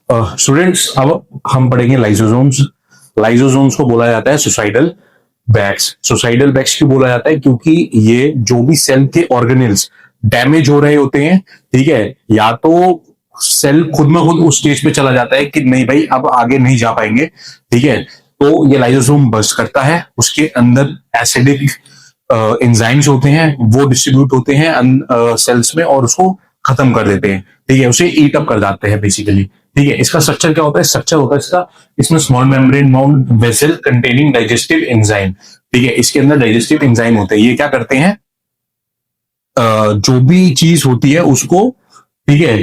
Students, अब हम पढ़ेंगे लाइसोसोम्स। लाइसोसोम्स को बोला जाता है सुसाइडल बैग्स। सुसाइडल बैग्स क्यों बोला जाता है? क्योंकि ये जो भी सेल के ऑर्गेनेल्स डैमेज हो रहे होते हैं, ठीक है, या तो सेल खुद में खुद उस स्टेज पे चला जाता है कि नहीं भाई अब आगे नहीं जा पाएंगे, ठीक है, तो ये लाइसोसोम बर्स्ट करता है। उसके अंदर एसिडिक एंजाइम्स होते हैं, वो डिस्ट्रीब्यूट होते हैं सेल्स में और उसको खत्म कर देते हैं, ठीक है, उसे ईट अप कर जाते हैं बेसिकली। ठीक है, इसका स्ट्रक्चर क्या होता है? स्ट्रक्चर होता है इसका, इसमें small membrane bound vessel containing digestive enzyme. ठीक है, इसके अंदर डाइजेस्टिव एंजाइम होते हैं। ये क्या करते हैं? जो भी चीज होती है उसको, ठीक है,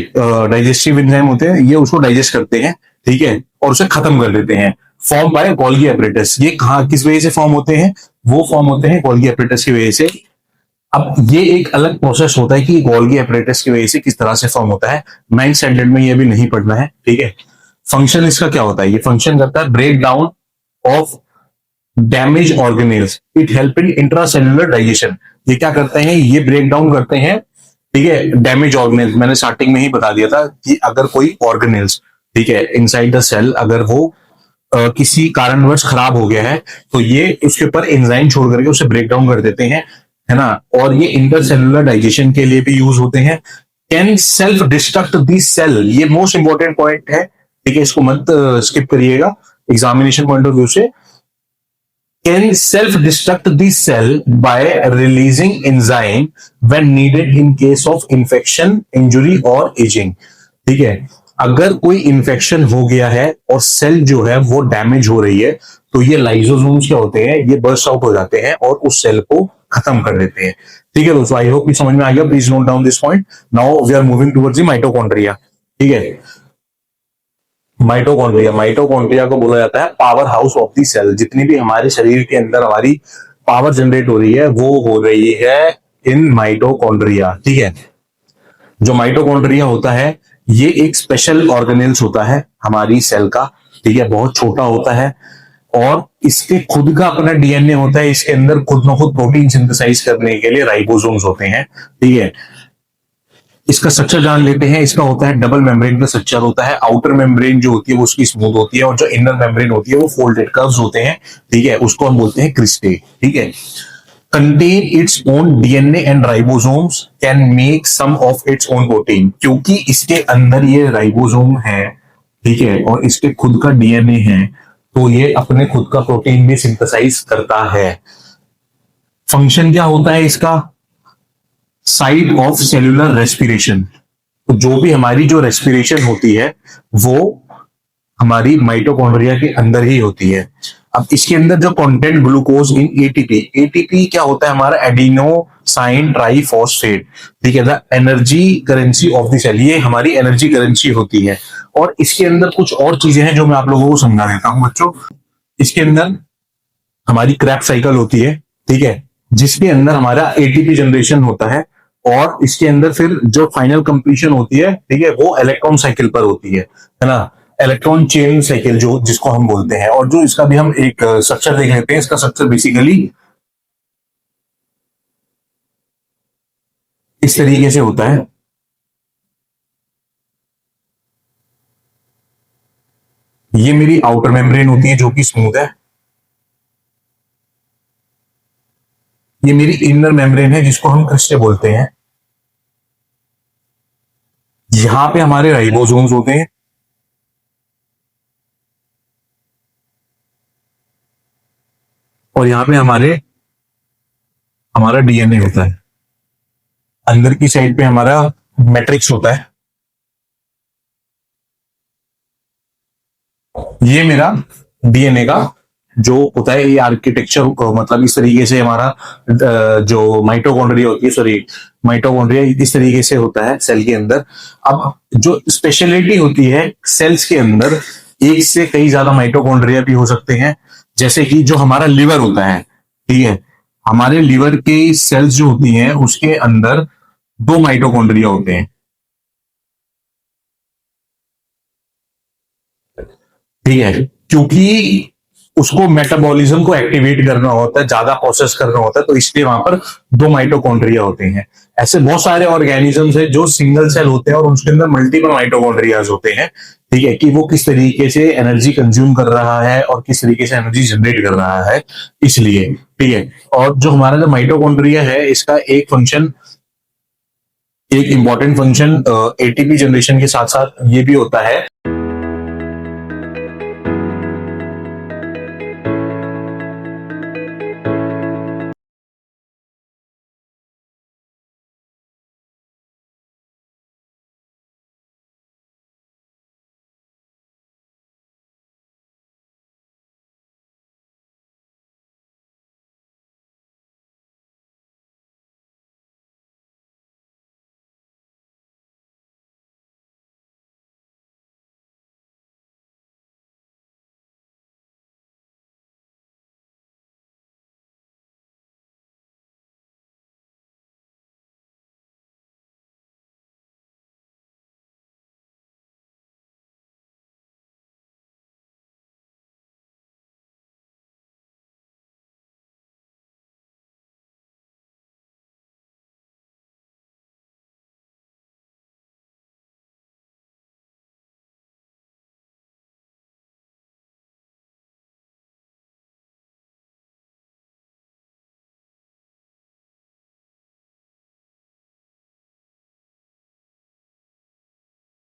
डाइजेस्टिव एंजाइम होते हैं, ये उसको डाइजेस्ट करते हैं, ठीक है, और उसे खत्म कर देते हैं। Form by Golgi apparatus. ये कहा किस वजह से फॉर्म होते हैं? वो फॉर्म होते हैं गोल्गी एपरेटस की वजह से। अब ये एक अलग प्रोसेस होता है कि गोल्गी एपरेटस की वजह से किस तरह से फॉर्म होता है, 9th स्टैंडर्ड में ये भी नहीं पढ़ना है, ठीक है। फंक्शन इसका क्या होता है? ये फंक्शन करता है break down of damage organelles, it help in intracellular digestion. ये क्या करते हैं? ये ब्रेक डाउन करते हैं, ठीक है, डैमेज ऑर्गेनेल्स। मैंने स्टार्टिंग में ही बता दिया था कि अगर कोई ऑर्गेनेल्स, ठीक है, इनसाइड द सेल अगर वो किसी कारणवश खराब हो गया है, तो ये उसके ऊपर एंजाइम छोड़ करके उसे ब्रेक डाउन कर देते हैं, है ना। और ये इंटरसेलुलर डाइजेशन के लिए भी यूज होते हैं। Can self destruct the cell, ये मोस्ट इंपॉर्टेंट पॉइंट है, ठीक है, इसको मत स्किप करिएगा एग्जामिनेशन पॉइंट ऑफ व्यू से। can self-destruct the cell by releasing enzyme when needed in case of infection, injury और aging। ठीक है, अगर कोई इन्फेक्शन हो गया है और सेल जो है वो डैमेज हो रही है, तो ये लाइसोसोम्स क्या होते हैं? ये बर्स्ट आउट हो जाते हैं और उस सेल को खत्म कर देते हैं। ठीक है दोस्तों, आई होप कि समझ में आ गया। Please note down this point. Now we are moving towards the mitochondria. ठीक है, माइटोकॉन्ड्रिया, माइटोकॉन्ड्रिया को बोला जाता है power house of the cell. जितनी भी हमारे शरीर के अंदर हमारी पावर जनरेट हो रही है वो हो रही है इन माइटोकॉन्ड्रिया। ठीक है, जो माइटोकॉन्ड्रिया होता है ये एक स्पेशल ऑर्गेनेल्स होता है हमारी सेल का, ठीक है, बहुत छोटा होता है और इसके खुद का अपना डीएनए होता है। इसके अंदर खुद न खुद प्रोटीन सिंथेसाइज करने के लिए राइबोसोम्स होते हैं। ठीक है, इसका स्ट्रक्चर जान लेते हैं। इसका होता है डबल मेम्ब्रेन का स्ट्रक्चर होता है। आउटर मेम्ब्रेन जो होती है वो उसकी स्मूथ होती है और जो इनर मेम्ब्रेन होती है वो फोल्डेड कर्व्स होते हैं। ठीक है, उसको हम बोलते हैं क्रिस्टे। ठीक है, contain its own DNA and ribosomes can make some of its own protein. क्योंकि इसके अंदर ये राइबोसोम है, ठीक है, और इसके खुद का डीएनए है, तो ये अपने खुद का प्रोटीन भी सिंथेसाइज करता है। फंक्शन क्या होता है इसका? Site of cellular respiration. तो जो भी हमारी जो रेस्पिरेशन होती है वो हमारी माइटोकॉन्ड्रिया के अंदर ही होती है। अब इसके अंदर जो content glucose in ATP, ATP क्या होता है? हमारा एडिनोसाइन ट्राइफॉस्फेट। ठीक है, the energy currency of the cell, ये हमारी एनर्जी करेंसी होती है। और इसके अंदर कुछ और चीजें हैं जो मैं आप लोगों को समझा देता हूं बच्चों। इसके अंदर हमारी क्रैप साइकिल होती है, ठीक है, जिसके अंदर हमारा एटीपी जनरेशन होता है और इसके अंदर फिर जो फाइनल कंप्लीशन होती है, ठीक है, वो इलेक्ट्रॉन साइकिल पर होती है ना, इलेक्ट्रॉन चेन साइकिल जो जिसको हम बोलते हैं। और जो इसका भी हम एक स्ट्रक्चर देख लेते हैं। इसका स्ट्रक्चर बेसिकली इस तरीके से होता है। ये मेरी आउटर मेम्ब्रेन होती है जो कि स्मूथ है। ये मेरी इनर मेम्ब्रेन है जिसको हम क्रिस्टे बोलते हैं। यहां पे हमारे राइबोसोम्स होते हैं और यहाँ पे हमारा डीएनए होता है। अंदर की साइड पे हमारा मैट्रिक्स होता है। ये मेरा डीएनए का जो होता है, ये आर्किटेक्चर मतलब इस तरीके से हमारा जो माइटोकॉन्ड्रिया होती है, सॉरी, माइटोकॉन्ड्रिया इस तरीके से होता है सेल के अंदर। अब जो स्पेशलिटी होती है सेल्स के अंदर, एक से कई ज्यादा माइटोकॉन्ड्रिया भी हो सकते हैं। जैसे कि जो हमारा लिवर होता है, ठीक है, हमारे लिवर के सेल्स जो होती हैं उसके अंदर दो माइटोकॉन्ड्रिया होते हैं। ठीक है, क्योंकि उसको मेटाबॉलिज्म को एक्टिवेट करना होता है, ज्यादा प्रोसेस करना होता है, तो इसलिए वहां पर 2 माइटोकॉन्ड्रिया होते हैं। ऐसे बहुत सारे ऑर्गेनिजम्स हैं जो सिंगल सेल होते हैं और उसके अंदर मल्टीपल माइटोकॉन्ड्रियाज होते हैं, ठीक है, कि वो किस तरीके से एनर्जी कंज्यूम कर रहा है और किस तरीके से एनर्जी जनरेट कर रहा है, इसलिए, ठीक है। और जो हमारा जो माइटोकॉन्ड्रिया है, इसका एक फंक्शन, एक इंपॉर्टेंट फंक्शन एटीपी जनरेशन के साथ साथ ये भी होता है